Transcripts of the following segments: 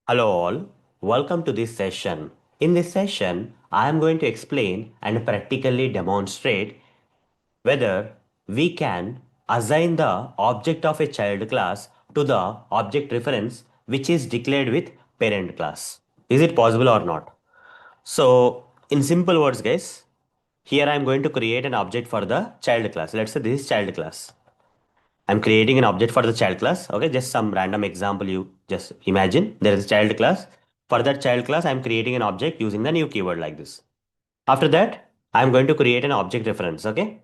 Hello all, welcome to this session. In this session, I am going to explain and practically demonstrate whether we can assign the object of a child class to the object reference which is declared with parent class. Is it possible or not? So, in simple words, guys, here I am going to create an object for the child class. Let's say this is child class. I'm creating an object for the child class. Okay, just some random example. You just imagine there is a child class. For that child class, I'm creating an object using the new keyword like this. After that, I'm going to create an object reference. Okay,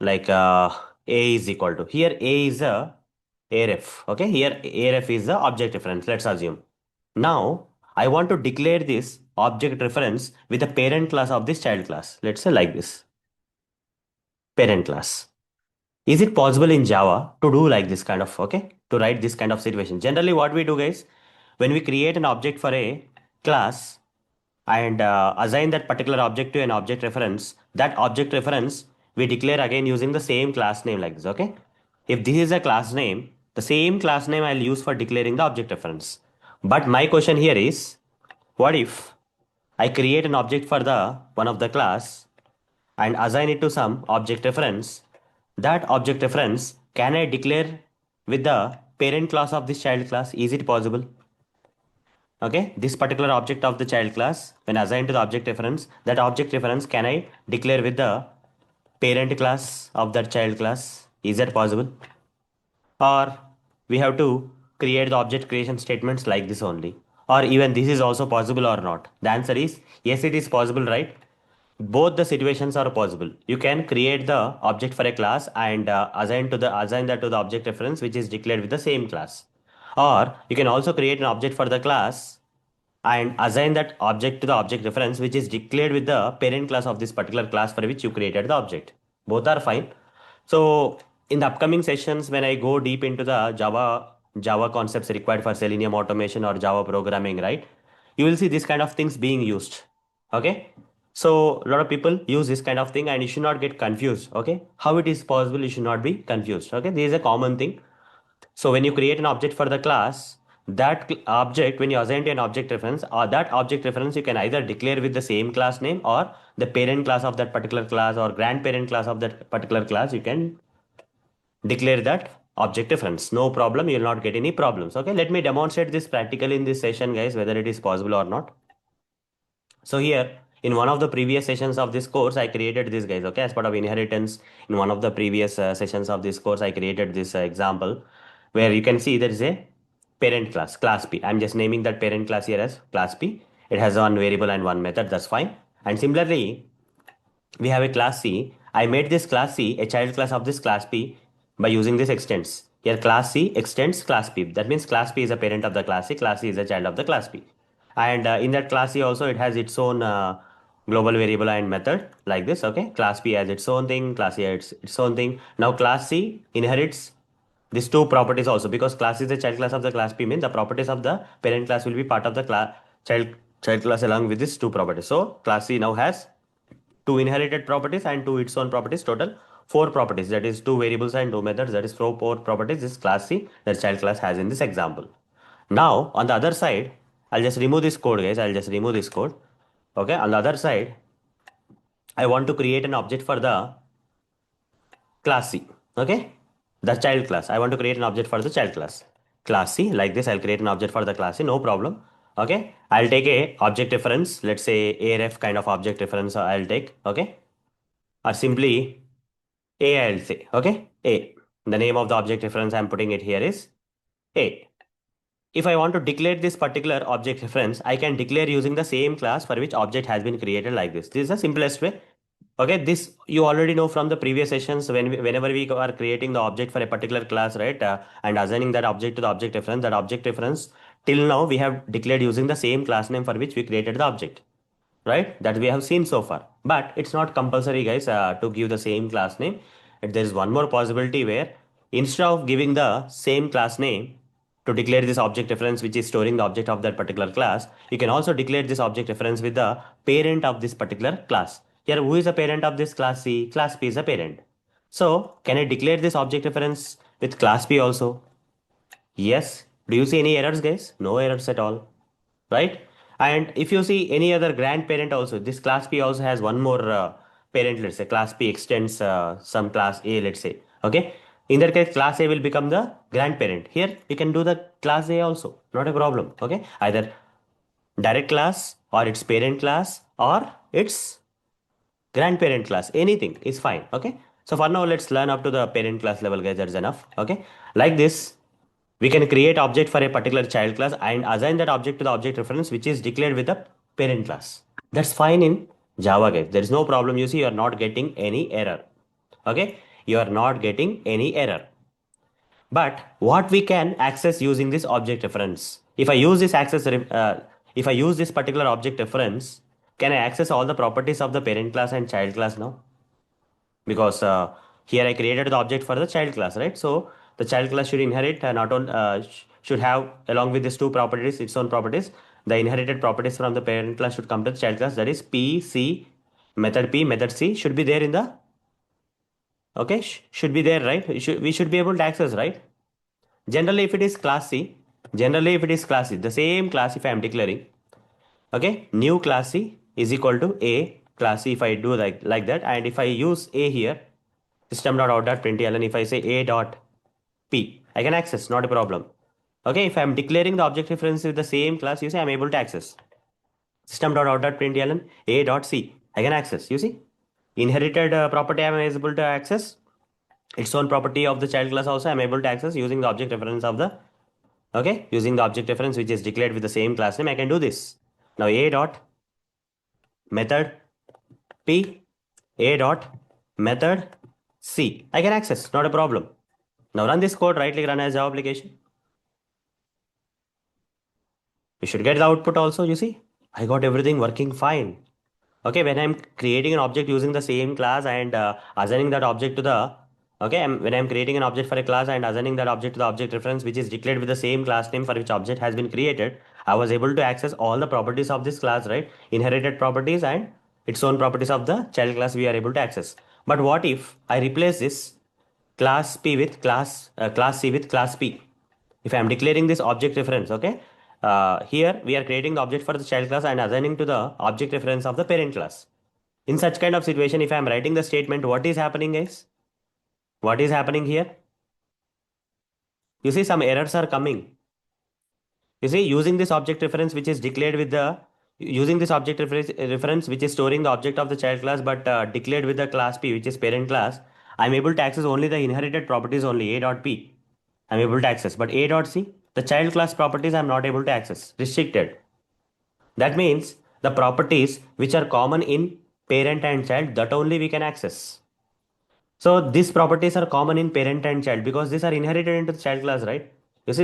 like a is equal to here a is a aref. Okay, here aref is the object reference. Let's assume. Now I want to declare this object reference with the parent class of this child class. Let's say like this parent class. Is it possible in Java to do like this kind of, okay, to write this kind of situation? Generally, what we do, guys, when we create an object for a class and assign that particular object to an object reference, that object reference we declare again using the same class name like this, okay? If this is a class name, the same class name I'll use for declaring the object reference. But my question here is, what if I create an object for the one of the class and assign it to some object reference? That object reference can I declare with the parent class of this child class? Is it possible? Okay, this particular object of the child class, when assigned to the object reference, that object reference can I declare with the parent class of that child class? Is that possible? Or we have to create the object creation statements like this only? Or even this is also possible or not? The answer is yes, it is possible, right? Both the situations are possible. You can create the object for a class and assign that to the object reference which is declared with the same class. Or you can also create an object for the class and assign that object to the object reference which is declared with the parent class of this particular class for which you created the object. Both are fine. So in the upcoming sessions, when I go deep into the Java concepts required for Selenium automation or Java programming, right? You will see this kind of things being used. Okay. So a lot of people use this kind of thing and you should not get confused. Okay. How it is possible, you should not be confused. Okay. This is a common thing. So when you create an object for the class, that object, when you assign to an object reference, or that object reference, you can either declare with the same class name or the parent class of that particular class or grandparent class of that particular class. You can declare that object reference. No problem. You will not get any problems. Okay. Let me demonstrate this practically in this session, guys, whether it is possible or not. So here, in one of the previous sessions of this course, I created this, guys, okay, as part of inheritance. In one of the previous sessions of this course, I created this example where you can see there is a parent class, class P. I'm just naming that parent class here as class P. It has one variable and one method, that's fine. And similarly, we have a class C. I made this class C a child class of this class P by using this extends. Here class C extends class P. That means class P is a parent of the class C is a child of the class P. And in that class C also it has its own global variable and method like this. Okay, class P has its own thing, class C has its own thing. Now class C inherits these two properties also, because class is the child class of the class P, means the properties of the parent class will be part of the child class along with these two properties. So class C now has two inherited properties and two its own properties, total four properties, that is two variables and two methods, that is four properties this class C that child class has in this example. Now on the other side, I'll just remove this code, guys. I'll just remove this code. Okay, on the other side, I want to create an object for the class C. Okay, the child class. I want to create an object for the child class C like this. I'll create an object for the class C, no problem. Okay, I'll take a object reference, let's say aref kind of object reference I'll take. Okay, or simply a I'll say. Okay, A. The name of the object reference I'm putting it here is A. If I want to declare this particular object reference, I can declare using the same class for which object has been created like this. This is the simplest way. Okay, this you already know from the previous sessions whenever we are creating the object for a particular class, right? And assigning that object to the object reference till now we have declared using the same class name for which we created the object, right? That we have seen so far. But it's not compulsory, guys, to give the same class name. There is one more possibility where instead of giving the same class name to declare this object reference which is storing the object of that particular class, you can also declare this object reference with the parent of this particular class. Here, who is the parent of this class C? Class P is a parent. So, can I declare this object reference with class P also? Yes, Do you see any errors, guys? No errors at all, right? And if you see any other grandparent also, this class P also has one more parent, let's say class P extends some class A, let's say, okay? In that case, class A will become the grandparent. Here, you can do the class A also, not a problem, okay? Either direct class or its parent class or its grandparent class, anything is fine, okay? So for now, let's learn up to the parent class level, guys, that's enough, okay? Like this, we can create object for a particular child class and assign that object to the object reference which is declared with the parent class. That's fine in Java, guys. There is no problem. You see, you are not getting any error. Okay, you are not getting any error. But what we can access using this object reference? If I use this if I use this particular object reference, can I access all the properties of the parent class and child class now? Because here I created the object for the child class, right? So the child class should inherit not on should have along with these two properties its own properties. The inherited properties from the parent class should come to the child class. That is P C method P method C should be there in the okay should be there, right? We should be able to access, right? Generally, if it is class C, generally if it is class C, the same class if I am declaring, okay, new class C is equal to A class C if I do like that, and if I use A here, system.out.println, if I say A dot P, I can access, not a problem. Okay, if I am declaring the object reference with the same class, you see, I'm able to access. System.out.println A dot C, I can access, you see. Inherited property I am able to access. Its own property of the child class also I am able to access using the object reference of the, okay, using the object reference which is declared with the same class name, I can do this. Now A dot method P, A dot method C, I can access, not a problem. Now run this code, right click run as Java application. You should get the output also, you see. I got everything working fine. Okay, when I'm creating an object using the same class and assigning that object to the, okay, when I'm creating an object for a class and assigning that object to the object reference which is declared with the same class name for which object has been created, I was able to access all the properties of this class, right? Inherited properties and its own properties of the child class we are able to access. But what if I replace this class P with class C with class P? If I am declaring this object reference, okay, here we are creating the object for the child class and assigning to the object reference of the parent class. In such kind of situation, if I am writing the statement, what is happening, guys? What is happening here? You see some errors are coming. You see, using this object reference which is declared with the, using this object reference which is storing the object of the child class but declared with the class P which is parent class, I'm able to access only the inherited properties only, A dot P. I'm able to access, but A dot C, the child class properties I'm not able to access, restricted. That means the properties which are common in parent and child, that only we can access. So these properties are common in parent and child because these are inherited into the child class, right? You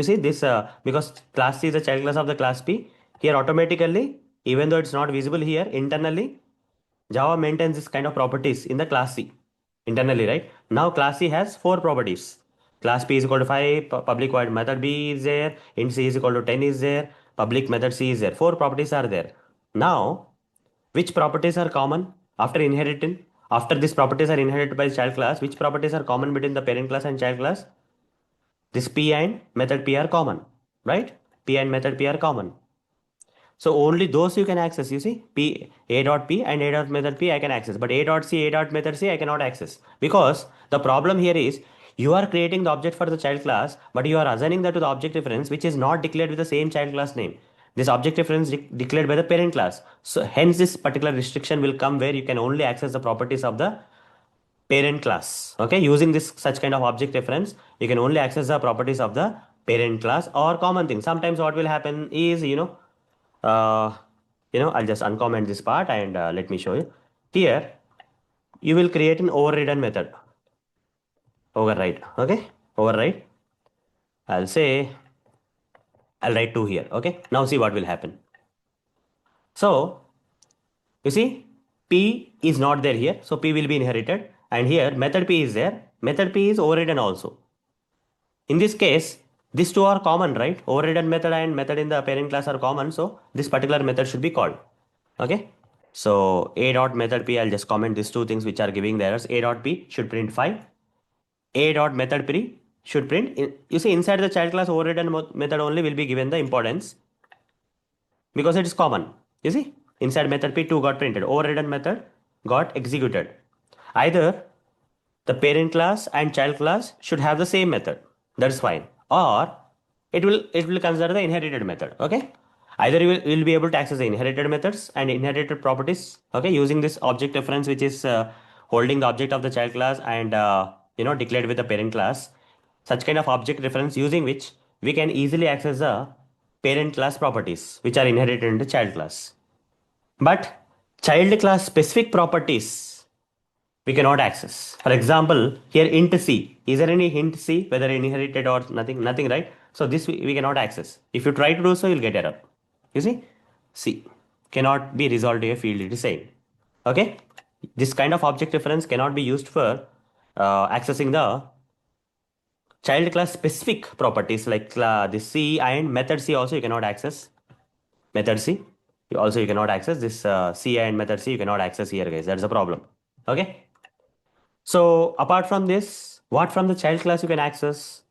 see this because class C is the child class of the class P. Here automatically, even though it's not visible here internally, Java maintains this kind of properties in the class C internally, right? Now class C has four properties. Class P is equal to 5, public void method B is there, int C is equal to 10 is there, public method C is there. Four properties are there. Now, which properties are common after inheriting? After these properties are inherited by the child class, which properties are common between the parent class and child class? This P and method P are common, right? P and method P are common. So only those you can access, you see, P, A dot P and A dot method P I can access, but A dot C, A dot method C I cannot access because the problem here is you are creating the object for the child class, but you are assigning that to the object reference which is not declared with the same child class name. This object reference declared by the parent class. So hence this particular restriction will come where you can only access the properties of the parent class. Okay, using this such kind of object reference, you can only access the properties of the parent class or common thing. Sometimes what will happen is, uh, I'll just uncomment this part and let me show you. Here, you will create an overridden method. Override. Okay, override. I'll say, I'll write 2 here. Okay, now see what will happen. So, you see, P is not there here. So, P will be inherited. And here, method P is there. Method P is overridden also. In this case, these two are common, right? Overridden method and method in the parent class are common. So, this particular method should be called. Okay. So, A dot method P, I'll just comment these two things which are giving the errors. A dot P should print 5. A dot method P should print. You see, inside the child class overridden method only will be given the importance because it is common. You see, inside method P2 got printed, overridden method got executed. Either the parent class and child class should have the same method. That's fine. Or it will consider the inherited method. Okay. Either you will be able to access the inherited methods and inherited properties. Okay, using this object reference, which is holding the object of the child class and declared with the parent class. Such kind of object reference using which we can easily access the parent class properties which are inherited in the child class. But child class specific properties we cannot access. For example, here int c. Is there any hint c, whether inherited or nothing? Nothing, right? So this we cannot access. If you try to do so, you'll get error. You see, c cannot be resolved to a field. It is saying, okay, this kind of object reference cannot be used for accessing the child class specific properties like the c and method c. Also, you cannot access method c. Also, you cannot access this c and method c. You cannot access here, guys. That's the problem. Okay. So apart from this, what from the child class you can access?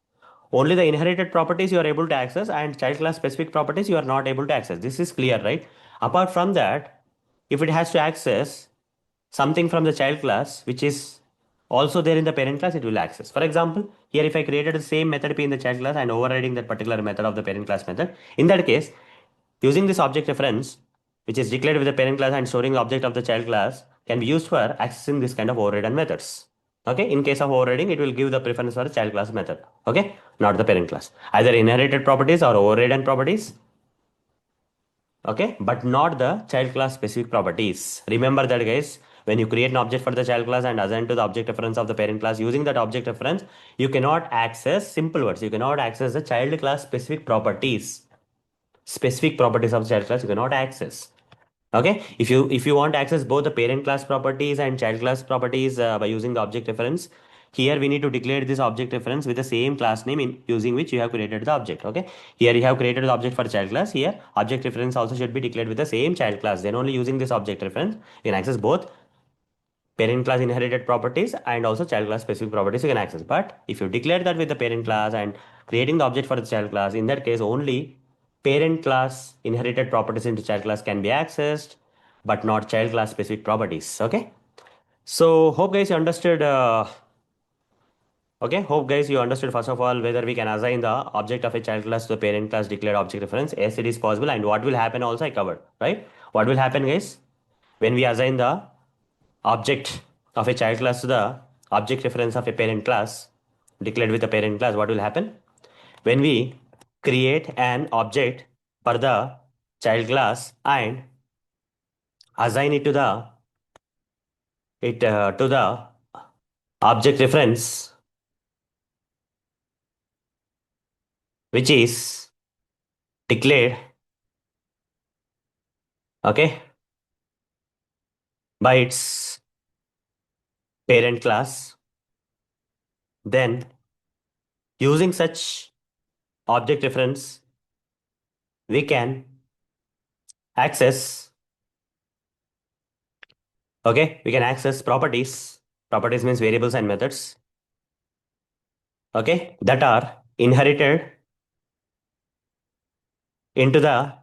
Only the inherited properties you are able to access and child class specific properties you are not able to access. This is clear, right? Apart from that, if it has to access something from the child class, which is also there in the parent class, it will access. For example, here if I created the same method P in the child class and overriding that particular method of the parent class method, in that case, using this object reference, which is declared with the parent class and storing the object of the child class, can be used for accessing this kind of overridden methods. Okay, in case of overriding, it will give the preference for the child class method. Okay, not the parent class. Either inherited properties or overridden properties. Okay, but not the child class specific properties. Remember that, guys. When you create an object for the child class and assign to the object reference of the parent class using that object reference, you cannot access simple words. You cannot access the child class specific properties. Specific properties of the child class you cannot access. Okay, if you want to access both the parent class properties and child class properties by using the object reference, here we need to declare this object reference with the same class name in using which you have created the object. Okay, here you have created the object for child class. Here object reference also should be declared with the same child class. Then only using this object reference you can access both parent class inherited properties and also child class specific properties you can access. But if you declare that with the parent class and creating the object for the child class, in that case only parent class inherited properties into child class can be accessed, but not child class specific properties. Okay. So hope guys you understood. Okay, hope guys you understood first of all whether we can assign the object of a child class to the parent class declared object reference. Yes, it is possible, and what will happen also I covered. Right? What will happen, guys, when we assign the object of a child class to the object reference of a parent class declared with a parent class? What will happen when we create an object for the child class and assign it to the object reference which is declared, okay, by its parent class? Then using such object reference we can access, okay, we can access properties means variables and methods, okay, that are inherited into the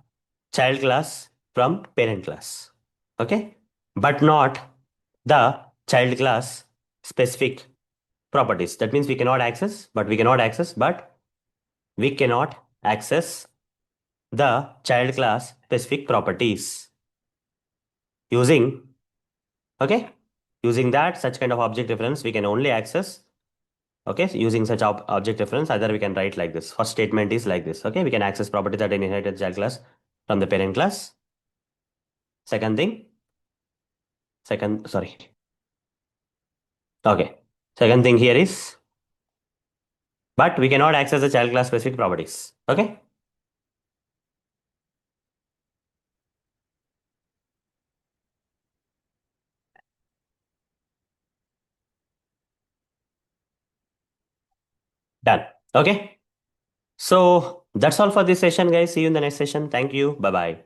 child class from parent class. Okay, but not the child class specific properties. That means we cannot access, but we cannot access the child class specific properties using, okay, using that such kind of object reference we can only access. Okay, so using such object reference, either we can write like this. First statement is like this. Okay, we can access property that inherited child class from the parent class. Second thing, sorry. Okay, second thing here is, but we cannot access the child class specific properties. Okay. Done. Okay. So that's all for this session, guys. See you in the next session. Thank you. Bye bye.